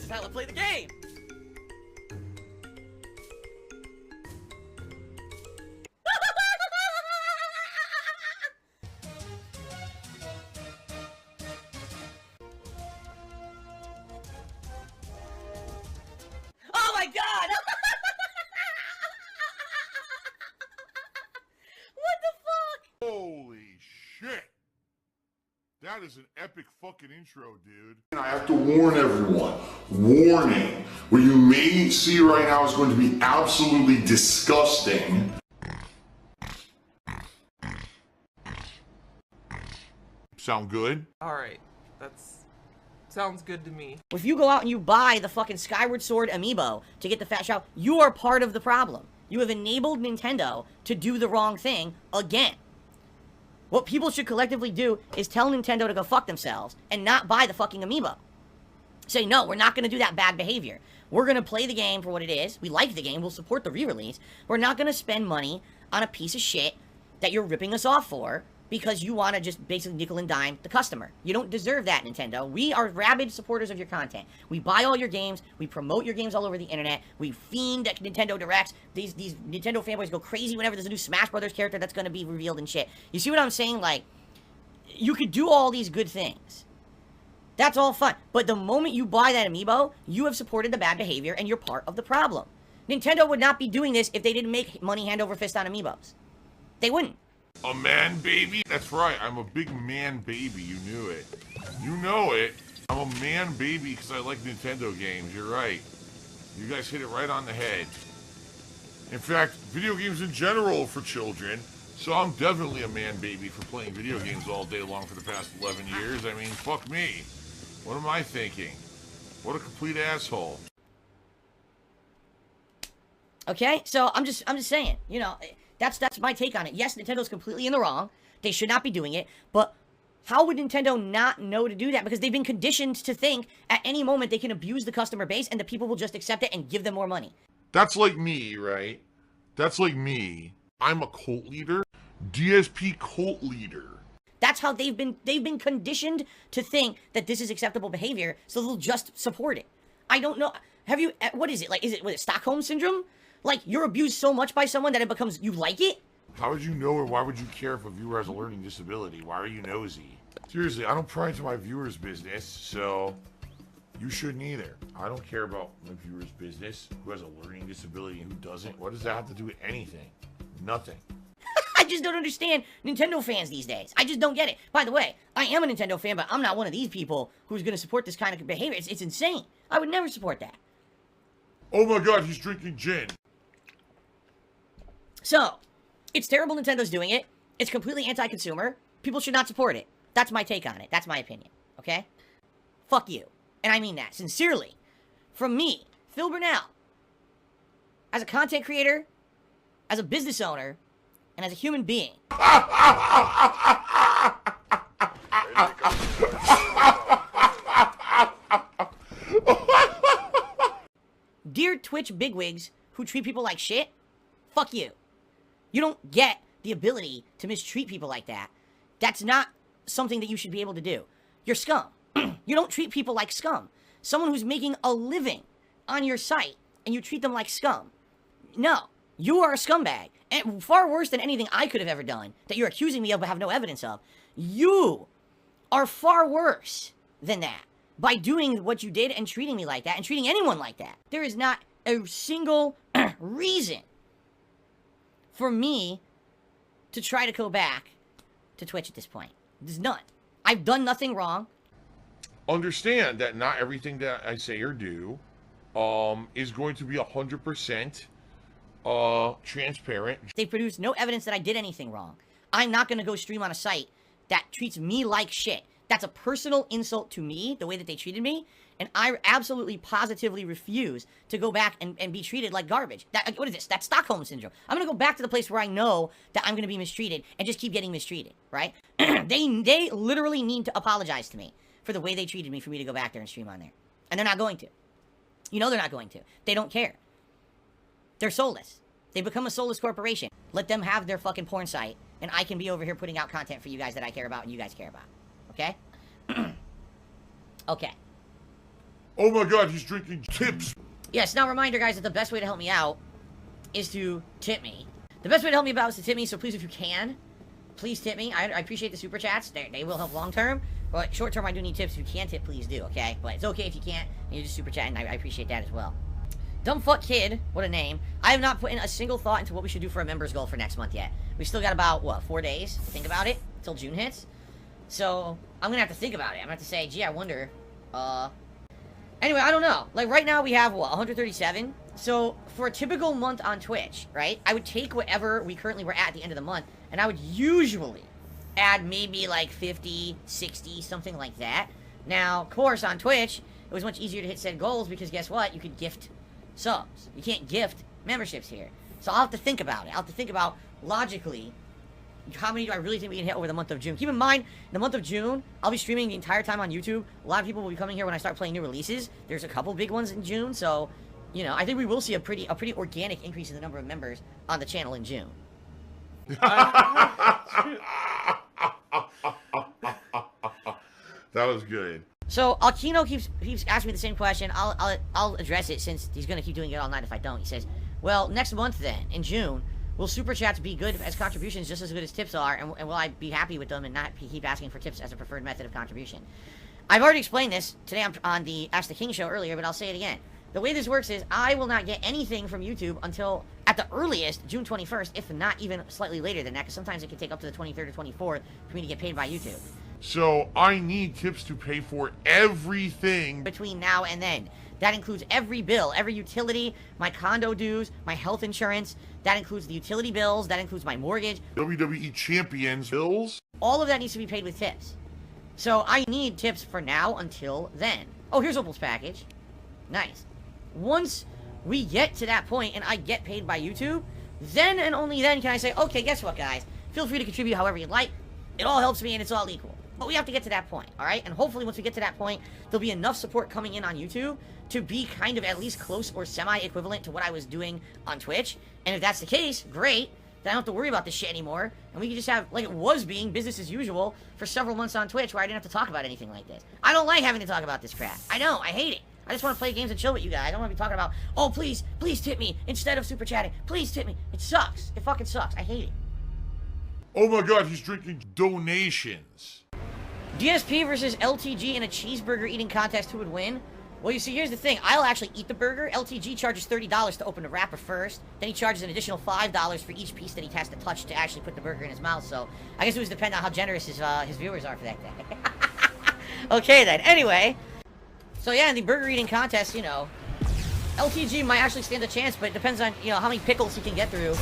is how I play the game. Oh my god! What the fuck? Holy shit! That is an epic fucking intro, dude. And I have to warn everyone. Warning. What you may see right now is going to be absolutely disgusting. Sound good? Alright, sounds good to me. If you go out and you buy the fucking Skyward Sword amiibo to get the fat shell, you are part of the problem. You have enabled Nintendo to do the wrong thing again. What people should collectively do is tell Nintendo to go fuck themselves and not buy the fucking amiibo. Say, no, we're not going to do that bad behavior. We're going to play the game for what it is. We like the game. We'll support the re-release. We're not going to spend money on a piece of shit that you're ripping us off for because you want to just basically nickel and dime the customer. You don't deserve that, Nintendo. We are rabid supporters of your content. We buy all your games. We promote your games all over the internet. We fiend at Nintendo Directs. These Nintendo fanboys go crazy whenever there's a new Smash Brothers character that's going to be revealed and shit. You see what I'm saying? Like, you could do all these good things. That's all fun. But the moment you buy that amiibo, you have supported the bad behavior and you're part of the problem. Nintendo would not be doing this if they didn't make money hand over fist on amiibos. They wouldn't. A man baby? That's right, I'm a big man baby, you knew it. You know it. I'm a man baby because I like Nintendo games, you're right. You guys hit it right on the head. In fact, video games in general for children, so I'm definitely a man baby for playing video games all day long for the past 11 years. I mean, fuck me. What am I thinking? What a complete asshole. Okay, so I'm just saying, you know, that's my take on it. Yes, Nintendo's completely in the wrong. They should not be doing it, but how would Nintendo not know to do that? Because they've been conditioned to think at any moment they can abuse the customer base and the people will just accept it and give them more money. That's like me, right? That's like me. I'm a cult leader. DsP cult leader. That's how they've been conditioned to think that this is acceptable behavior, so they'll just support it. I don't know. Have you, what is it? Like, is it Stockholm Syndrome? Like, you're abused so much by someone that it becomes, you like it? How would you know, or why would you care if a viewer has a learning disability? Why are you nosy? Seriously, I don't pry into my viewers' business, so you shouldn't either. I don't care about my viewers' business, who has a learning disability and who doesn't. What does that have to do with anything? Nothing. I just don't understand Nintendo fans these days. I just don't get it. By the way, I am a Nintendo fan, but I'm not one of these people who's going to support this kind of behavior. It's insane. I would never support that. Oh my god, he's drinking gin. So, it's terrible Nintendo's doing it. It's completely anti-consumer. People should not support it. That's my take on it. That's my opinion. Okay? Fuck you. And I mean that sincerely. From me, Phil Burnell, as a content creator, as a business owner, and as a human being. Dear Twitch bigwigs who treat people like shit, fuck you. You don't get the ability to mistreat people like that. That's not something that you should be able to do. You're scum. You don't treat people like scum. Someone who's making a living on your site and you treat them like scum. No, you are a scumbag. And far worse than anything I could have ever done that you're accusing me of but have no evidence of. You are far worse than that by doing what you did and treating me like that and treating anyone like that. There is not a single reason for me to try to go back to Twitch at this point. There's none. I've done nothing wrong. Understand that not everything that I say or do is going to be 100% transparent. They produced no evidence that I did anything wrong. I'm not going to go stream on a site that treats me like shit. That's a personal insult to me, the way that they treated me, and I absolutely positively refuse to go back and be treated like garbage. What is this? That's Stockholm Syndrome. I'm going to go back to the place where I know that I'm going to be mistreated and just keep getting mistreated, right? They literally need to apologize to me for the way they treated me for me to go back there and stream on there. And they're not going to. You know they're not going to. They don't care. They're soulless. They become a soulless corporation. Let them have their fucking porn site, and I can be over here putting out content for you guys that I care about and you guys care about. Okay? Okay. Oh my god, he's drinking tips. Yes, now reminder, guys, that the best way to help me out is to tip me. The best way to help me out is to tip me, so please, if you can, please tip me. I appreciate the super chats. They will help long term. But short term, I do need tips. If you can tip, please do, okay? But it's okay if you can't, and you're just super chatting. I appreciate that as well. Dumb fuck kid, what a name. I have not put in a single thought into what we should do for a members goal for next month yet. We still got about, what, 4 days to think about it until June hits. So, I'm gonna have to think about it. I'm gonna have to say, gee, I wonder, Anyway, I don't know. Like, right now we have, what, 137? So, for a typical month on Twitch, right, I would take whatever we currently were at the end of the month, and I would usually add maybe, like, 50, 60, something like that. Now, of course, on Twitch, it was much easier to hit said goals, because guess what? You could gift subs. You can't gift memberships here. So I'll have to think about it. I'll have to think about, logically, how many do I really think we can hit over the month of June? Keep in mind, the month of June, I'll be streaming the entire time on YouTube. A lot of people will be coming here when I start playing new releases. There's a couple big ones in June, so, you know, I think we will see a pretty organic increase in the number of members on the channel in June. That was good. So, Alkino keeps asking me the same question. I'll address it since he's gonna keep doing it all night if I don't. He says, well, next month then, in June, will super chats be good as contributions just as good as tips are, and will I be happy with them and not keep asking for tips as a preferred method of contribution? I've already explained this today on the Ask the King show earlier, but I'll say it again. The way this works is I will not get anything from YouTube until, at the earliest, June 21st, if not even slightly later than that, because sometimes it can take up to the 23rd or 24th for me to get paid by YouTube. So, I need tips to pay for everything Between now and then. That includes every bill, every utility, my condo dues, my health insurance. That includes the utility bills. That includes my mortgage. WWE Champions bills. All of that needs to be paid with tips. So I need tips for now until then. Oh, here's Opal's package. Nice. Once we get to that point and I get paid by YouTube, then and only then can I say, okay, guess what, guys? Feel free to contribute however you'd like. It all helps me and it's all equal. But we have to get to that point, alright? And hopefully once we get to that point, there'll be enough support coming in on YouTube to be kind of at least close or semi-equivalent to what I was doing on Twitch. And if that's the case, great. Then I don't have to worry about this shit anymore. And we can just have, like it was being, business as usual for several months on Twitch where I didn't have to talk about anything like this. I don't like having to talk about this crap. I don't. I hate it. I just want to play games and chill with you guys. I don't want to be talking about, oh, please tip me instead of super chatting. Please tip me. It sucks. It fucking sucks. I hate it. Oh my god, he's drinking donations. DsP versus LTG in a cheeseburger eating contest, who would win? Well, you see, here's the thing. I'll actually eat the burger. LTG charges $30 to open the wrapper first. Then he charges an additional $5 for each piece that he has to touch to actually put the burger in his mouth. So, I guess it would depend on how generous his viewers are for that day. Okay, then. Anyway. So, yeah, in the burger eating contest, you know, LTG might actually stand a chance, but it depends on, you know, how many pickles he can get through.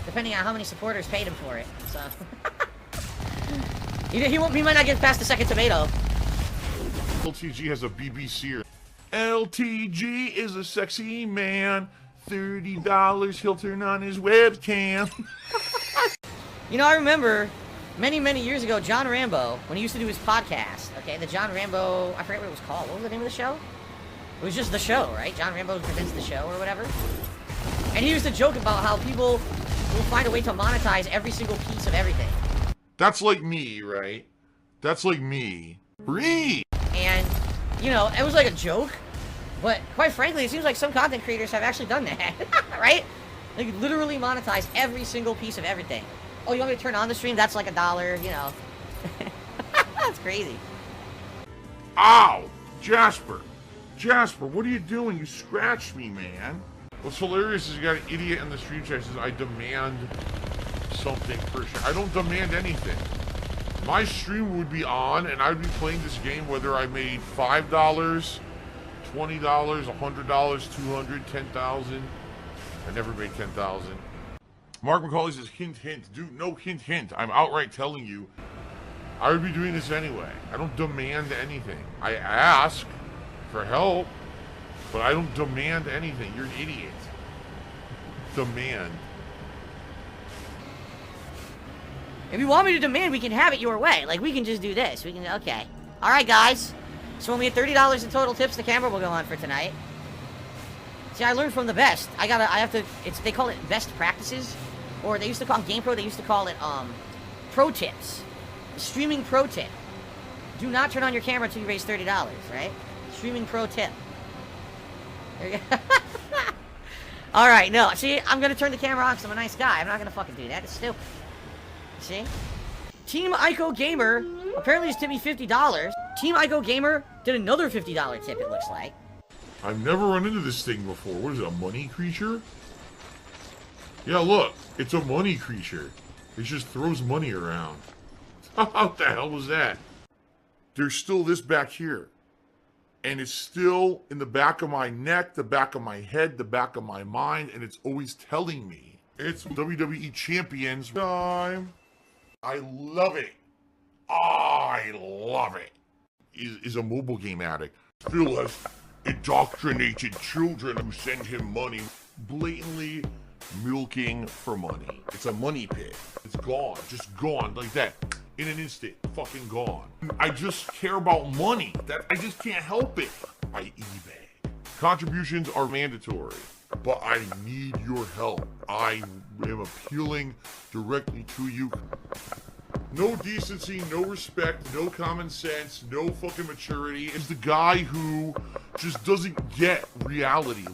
Depending on how many supporters paid him for it. So... He might not get past the second tomato. LTG has a BBC. LTG is a sexy man. $30 he'll turn on his webcam. You know, I remember many, many years ago, John Rambo, when he used to do his podcast, okay, the John Rambo, I forget what it was called. What was the name of the show? It was just the show, right? John Rambo presents the show or whatever. And he used to joke about how people will find a way to monetize every single piece of everything. That's like me, right? That's like me. Breathe! And, you know, it was like a joke, but quite frankly, it seems like some content creators have actually done that, right? Like, literally monetize every single piece of everything. Oh, you want me to turn on the stream? That's like $1, you know. That's crazy. Ow! Jasper! Jasper, what are you doing? You scratched me, man. What's hilarious is you got an idiot in the stream chat that says, I demand something for sure. I don't demand anything. My stream would be on and I'd be playing this game whether I made $5, $20, $100, $200, $10,000. I never made $10,000. Mark McCauley says, hint, hint. Dude, no hint, hint. I'm outright telling you, I would be doing this anyway. I don't demand anything. I ask for help, but I don't demand anything. You're an idiot. Demand. If you want me to demand, we can have it your way. Like, we can just do this. We can, okay. Alright, guys. So when we have $30 in total tips, the camera will go on for tonight. See, I learned from the best. They call it best practices. Or they used to call it GamePro, they used to call it, pro tips. Streaming pro tip. Do not turn on your camera until you raise $30, right? streaming pro tip. There you go. Alright, no, see, I'm gonna turn the camera on because I'm a nice guy. I'm not gonna fucking do that. It's stupid. See? Team Ico Gamer apparently just tipped me $50. Team Ico Gamer did another $50 tip, it looks like. I've never run into this thing before. What is it, a money creature? Yeah, look, it's a money creature. It just throws money around. What the hell was that? There's still this back here. And it's still in the back of my neck, the back of my head, the back of my mind, and it's always telling me. It's WWE Champions time. I love it. I love it. Is a mobile game addict. Still has indoctrinated children who send him money. Blatantly milking for money. It's a money pit. It's gone. Just gone like that. In an instant. Fucking gone. I just care about money. I just can't help it. I eBay. Contributions are mandatory. But I need your help. I am appealing directly to you. No decency, no respect, no common sense, no fucking maturity. Is the guy who just doesn't get reality.